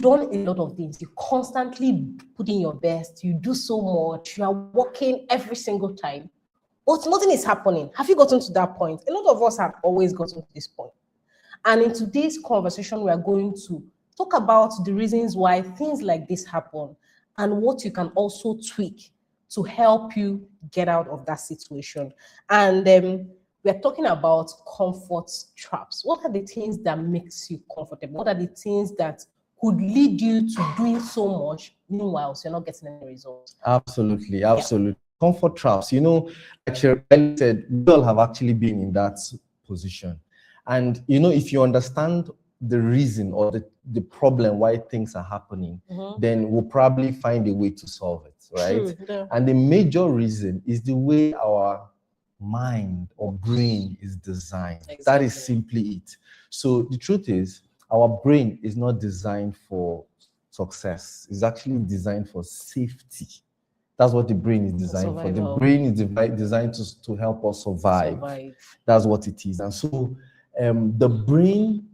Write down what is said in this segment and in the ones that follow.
done a lot of things. You constantly put in your best. You do so much. You are working every single time, but nothing is happening. Have you gotten to that point? A lot of us have always gotten to this point. And in today's conversation, we are going to talk about the reasons why things like this happen and what you can also tweak to help you get out of that situation. And we're talking about comfort traps. What are the things that makes you comfortable? What are the things that could lead you to doing so much, meanwhile, so you're not getting any results? Absolutely. Comfort traps, like Shirley said, we all have actually been in that position. And, if you understand the reason or the problem why things are happening, then we'll probably find a way to solve it, right? True, yeah. And the major reason is the way our mind or brain is designed. Exactly. That is simply it. So the truth is, our brain is not designed for success. It's actually designed for safety. That's what the brain is designed for. The brain is designed to help us survive. That's what it is. And so the brain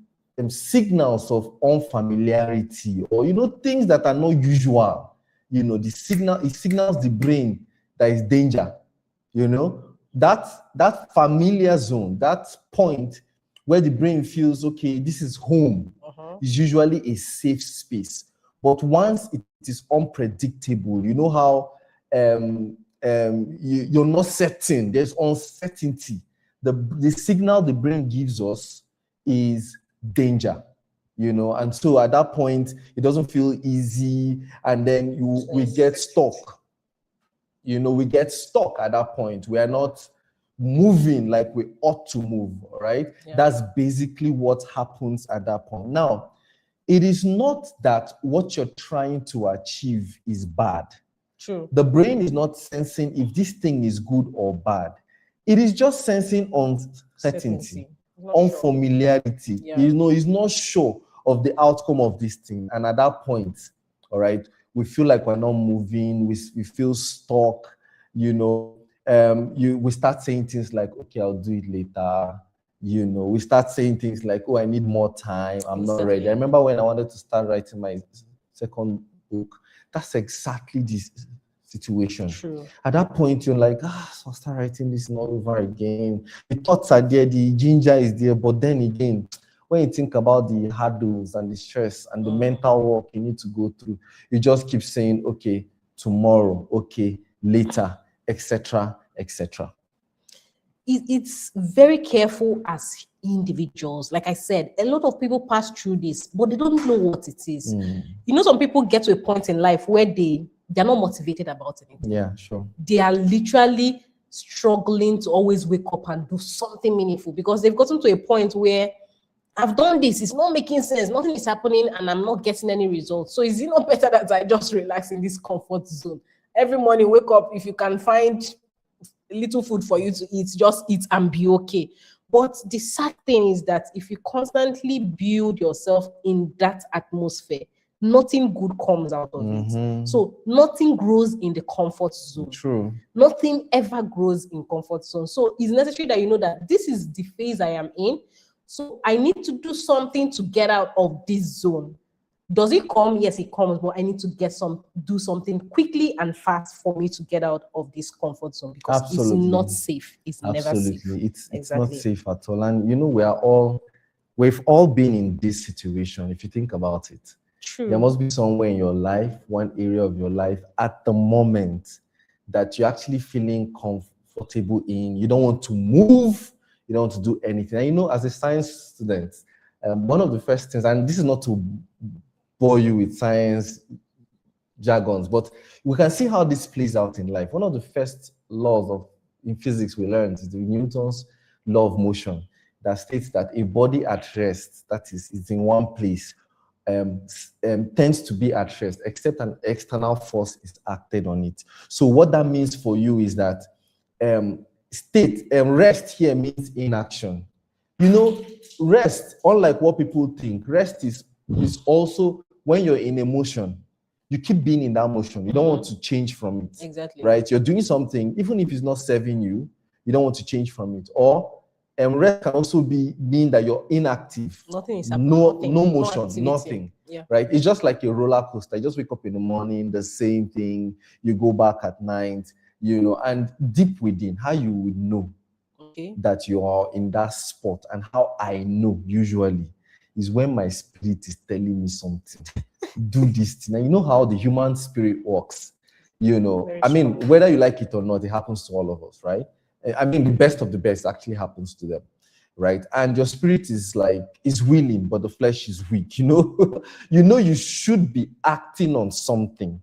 signals of unfamiliarity or, things that are not usual, it signals the brain that is danger, that familiar zone, that point where the brain feels, okay, this is home, is usually a safe space. But once it is unpredictable, you know how you're not certain, there's uncertainty. The signal the brain gives us is danger, and so at that point, it doesn't feel easy, and then we get stuck. We get stuck at that point. We are not moving like we ought to move, right? Yeah. That's basically what happens at that point. Now, it is not that what you're trying to achieve is bad. True. The brain is not sensing if this thing is good or bad. It is just sensing uncertainty, unfamiliarity. Yeah. It's not sure of the outcome of this thing. And at that point, all right, we feel like we're not moving, we feel stuck, we start saying things like, okay, I'll do it later. We start saying things like, oh, I need more time, I'm not ready. I remember when I wanted to start writing my second book, that's exactly this situation. True. At that point, you're like, so I'll start writing this all over again. The thoughts are there, the ginger is there, but then again, when you think about the hurdles and the stress and the mental work you need to go through, you just keep saying, okay, tomorrow, okay, later, etc., etc. It's very careful as individuals. Like I said, a lot of people pass through this, but they don't know what it is. Some people get to a point in life where they're not motivated about anything. Yeah, sure. They are literally struggling to always wake up and do something meaningful because they've gotten to a point where I've done this, it's not making sense, nothing is happening, and I'm not getting any results. So is it not better that I just relax in this comfort zone? Every morning, wake up, if you can find little food for you to eat, just eat and be okay. But the sad thing is that if you constantly build yourself in that atmosphere, nothing good comes out of it. So nothing grows in the comfort zone. True. Nothing ever grows in comfort zone. So it's necessary that you know that this is the phase I am in. So I need to do something to get out of this zone. Does it come? Yes, it comes, but I need to do something quickly and fast for me to get out of this comfort zone because it's not safe. It's never safe. It's not safe at all. And we've all been in this situation. If you think about it, true. There must be somewhere in your life, one area of your life at the moment that you're actually feeling comfortable in. You don't want to move. You don't want to do anything. And as a science student, one of the first things, and this is not to bore you with science jargons, but we can see how this plays out in life. One of the first laws in physics we learned is the Newton's law of motion that states that a body at rest, that is, it's in one place, tends to be at rest, except an external force is acted on it. So what that means for you is that rest here means inaction. Rest, unlike what people think, rest is also when you're in emotion, you keep being in that motion. You don't want to change from it. Exactly. Right? You're doing something, even if it's not serving you, you don't want to change from it. Or rest can also be mean that you're inactive. Nothing is happening. No motion, nothing. Yeah. right? It's just like a roller coaster. You just wake up in the morning, the same thing. You go back at night, and deep within, how you would know Okay. that you are in that spot, and how I know usually is when my spirit is telling me something. Do this thing. And you know how the human spirit works. Very I mean, strong. whether you like it or not, it happens to all of us, right? I mean, the best of the best actually happens to them, right? And your spirit is willing, but the flesh is weak. You should be acting on something.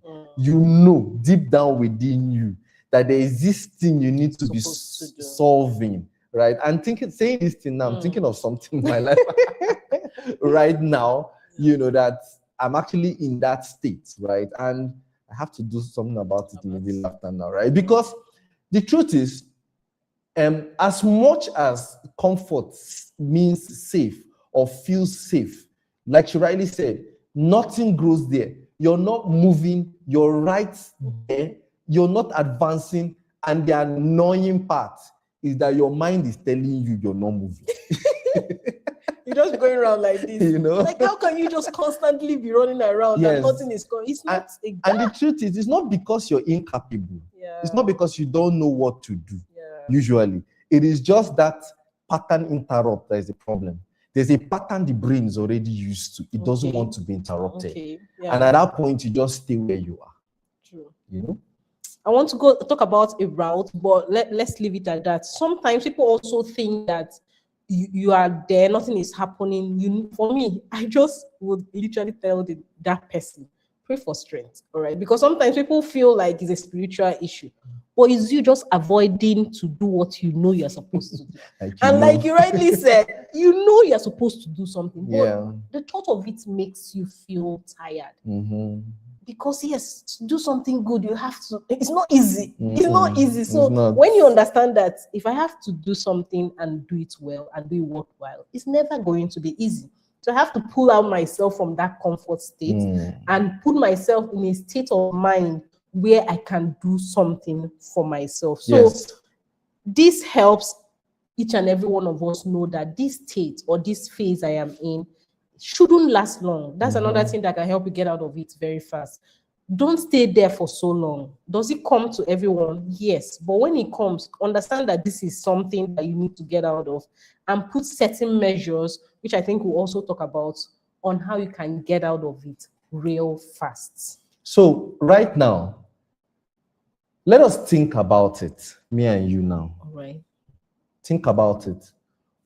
Deep down within you that there is this thing you need to be Supposed to do. solving, right? And saying this thing now, I'm thinking of something in my life right now, that I'm actually in that state, right? And I have to do something about it immediately after now, right? Because the truth is, as much as comfort means safe or feels safe, like she rightly said, nothing grows there. You're not moving, you're right there, you're not advancing, and the annoying part is that your mind is telling you you're not moving. You're just going around like this. Like, how can you just constantly be running around and nothing is going? It's not and the truth is, it's not because you're incapable. Yeah. It's not because you don't know what to do. Usually, it is just that pattern interrupt that is the problem. There's a pattern the brain is already used to. It doesn't want to be interrupted. And at that point, you just stay where you are. True. I want to go talk about a route, but let's leave it at that. Sometimes people also think that you are there, nothing is happening. For me, I just would literally tell that person, pray for strength, all right? Because sometimes people feel like it's a spiritual issue, but it's you just avoiding to do what you know you're supposed to do. Like you rightly said, you're supposed to do something, but the thought of it makes you feel tired. Because yes, to do something good, you have to. It's not easy. It's not easy. So when you understand that if I have to do something and do it well and do it worthwhile, it's never going to be easy. So I have to pull out myself from that comfort state and put myself in a state of mind where I can do something for myself. So this helps each and every one of us know that this state or this phase I am in shouldn't last long. That's another thing that can help you get out of it very fast. Don't stay there for so long. Does it come to everyone? Yes. But when it comes, understand that this is something that you need to get out of and put certain measures, which I think we'll also talk about, on how you can get out of it real fast. So right now, let us think about it, me and you now. All right. Think about it.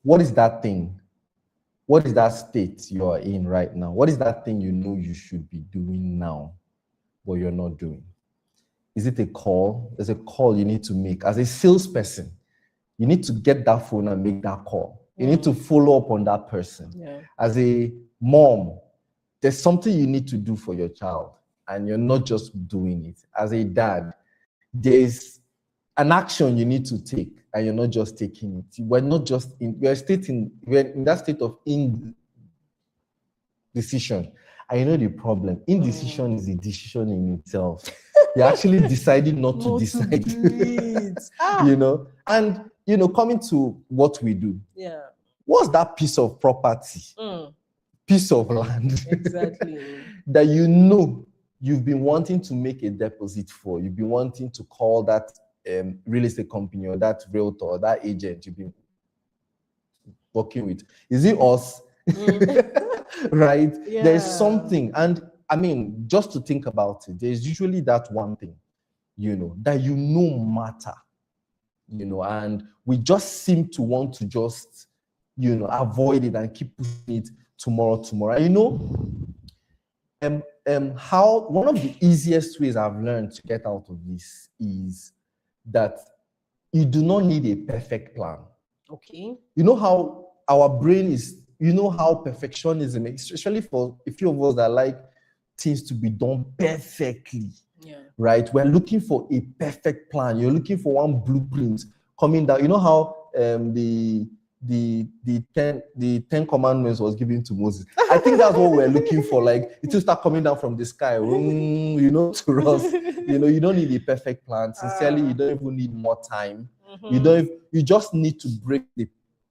What is that thing? What is that state you are in right now? What is that thing you know you should be doing now, but you're not doing? Is it a call? There's a call you need to make. As a salesperson, you need to get that phone and make that call. You need to follow up on that person. As a mom, there's something you need to do for your child, and you're not just doing it. As a dad, there's an action you need to take, and you're not just taking it. We're not just we're in that state of indecision. I know the problem. Indecision is a decision in itself. You're actually deciding not to decide. And coming to what we do. What's that piece of property? Piece of land. Exactly. that you've been wanting to make a deposit for. You've been wanting to call that real estate company or that realtor or that agent you've been working with. Is it us? Right? There's something. And I mean, just to think about it, there's usually that one thing, that matter. And we just seem to want to just, avoid it and keep pushing it tomorrow. How one of the easiest ways I've learned to get out of this is that you do not need a perfect plan. Okay. You know how our brain is, how perfectionism, especially for a few of us that like things to be done perfectly. Right? We're looking for a perfect plan. You're looking for one blueprint coming down. You know how the 10 commandments was given to Moses. I think that's what we're looking for. Like it will start coming down from the sky, to us. You don't need a perfect plan. Sincerely, you don't even need more time. You just need to break the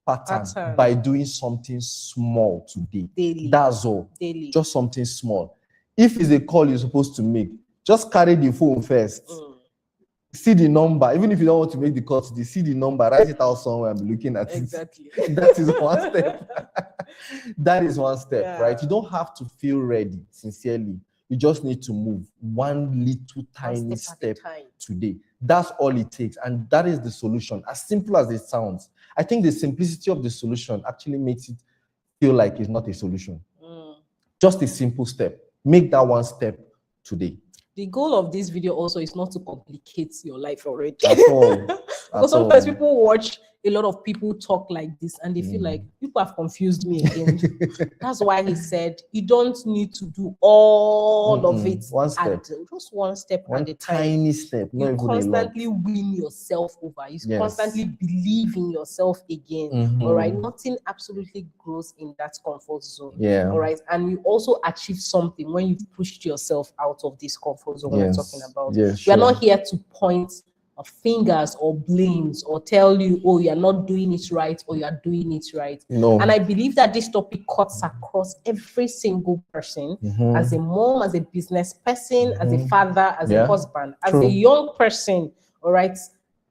Pattern. by doing something small today. Daily. That's all. Daily. Just something small. If it's a call you're supposed to make, just carry the phone first. See the number. Even if you don't want to make the call today, see the number, write it out somewhere and be looking at Exactly. it. That is one step. That is one step, Yeah. right? You don't have to feel ready, sincerely. You just need to move one little tiny One step at a time. today. That's all it takes. And that is the solution. As simple as it sounds. I think the simplicity of the solution actually makes it feel like it's not a solution. Just a simple step. Make that one step today. The goal of this video also is not to complicate your life already. At all. Because sometimes people watch a lot of people talk like this and they feel like people have confused me again. That's why he said you don't need to do all of it. One step. Just one step One at a time. tiny step. Not You even constantly win yourself over. You Yes. constantly believe in yourself again. All right. Nothing absolutely grows in that comfort zone. Yeah. All right. And you also achieve something when you've pushed yourself out of this comfort zone we're talking about. Yes, We are not here to point fingers or blames or tell you, oh, you're not doing it right or you're doing it right. No. And I believe that this topic cuts across every single person, as a mom, as a business person, as a father, as a husband, as a young person. All right.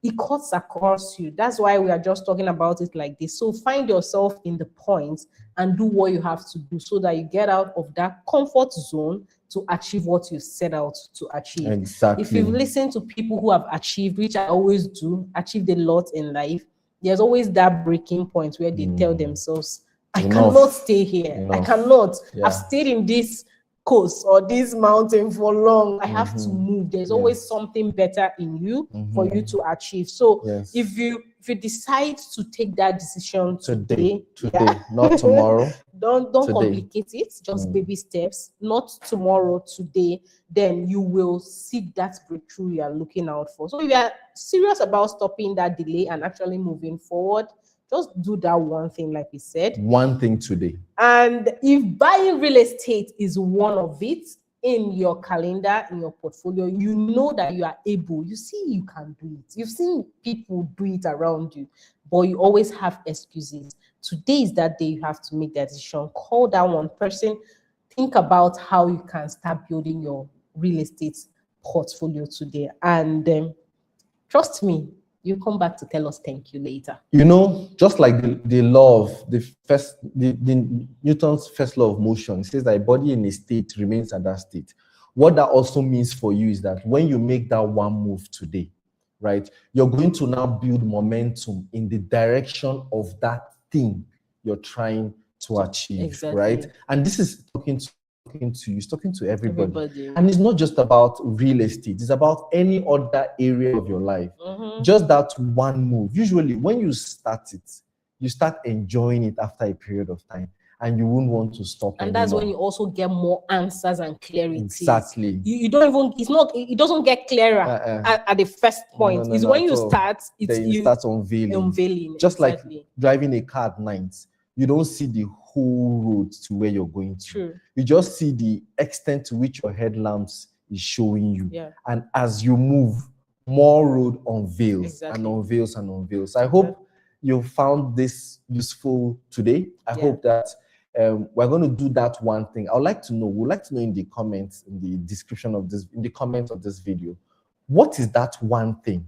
It cuts across you. That's why we are just talking about it like this. So find yourself in the point and do what you have to do so that you get out of that comfort zone to achieve what you set out to achieve. Exactly. If you've listened to people who have achieved, which I always do, achieved a lot in life, there's always that breaking point where they tell themselves, I cannot stay here. I cannot. I've stayed in this coast or this mountain for long. I have to move. There's always something better in you for you to achieve. So if you decide to take that decision today, not tomorrow. Don't complicate it. Just baby steps. Not tomorrow, today. Then you will see that breakthrough you are looking out for. So if you are serious about stopping that delay and actually moving forward, just do that one thing, like we said. One thing today. And if buying real estate is one of it in your calendar, in your portfolio, you know that you are able. You see, you can do it. You've seen people do it around you, but you always have excuses. Today is that day you have to make that decision. Call that one person. Think about how you can start building your real estate portfolio today. And trust me, you come back to tell us thank you later. You know, just like the law of the Newton's first law of motion, it says that a body in a state remains at that state. What that also means for you is that when you make that one move today, right, you're going to now build momentum in the direction of that thing you're trying to achieve, right? And this is talking to you, it's talking to everybody. And it's not just about real estate, it's about any other area of your life. Just that one move. Usually when you start it, you start enjoying it after a period of time and you won't want to stop and anymore. That's when you also get more answers and clarity. Exactly. You don't even, it doesn't get clearer at the first point. It's when you start, you start unveiling. Just like driving a car at night. You don't see the whole road to where you're going to. True. You just see the extent to which your headlamps is showing you. Yeah. And as you move, more road unveils and unveils and unveils. I hope you found this useful today. I hope that we're going to do that one thing. I would like to know, we'd like to know in the comments, in the description of this, in the comments of this video, what is that one thing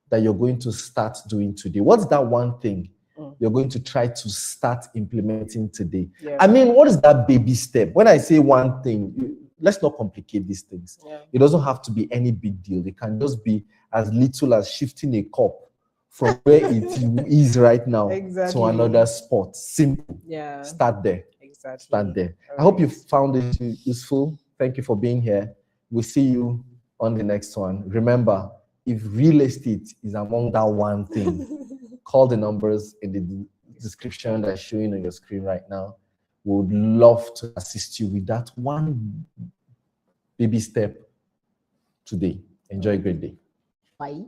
that you're going to start doing today? What's that one thing you're going to try to start implementing today? I mean, what is that baby step? When I say one thing, let's not complicate these things. It doesn't have to be any big deal. It can just be as little as shifting a cup from where it is right now to another spot. Simple. Start there. Start there. I hope you found it useful. Thank you for being here. We'll see you on the next one. Remember, if real estate is among that one thing, call the numbers in the description that's showing on your screen right now. We would love to assist you with that one baby step today. Enjoy a great day. Bye.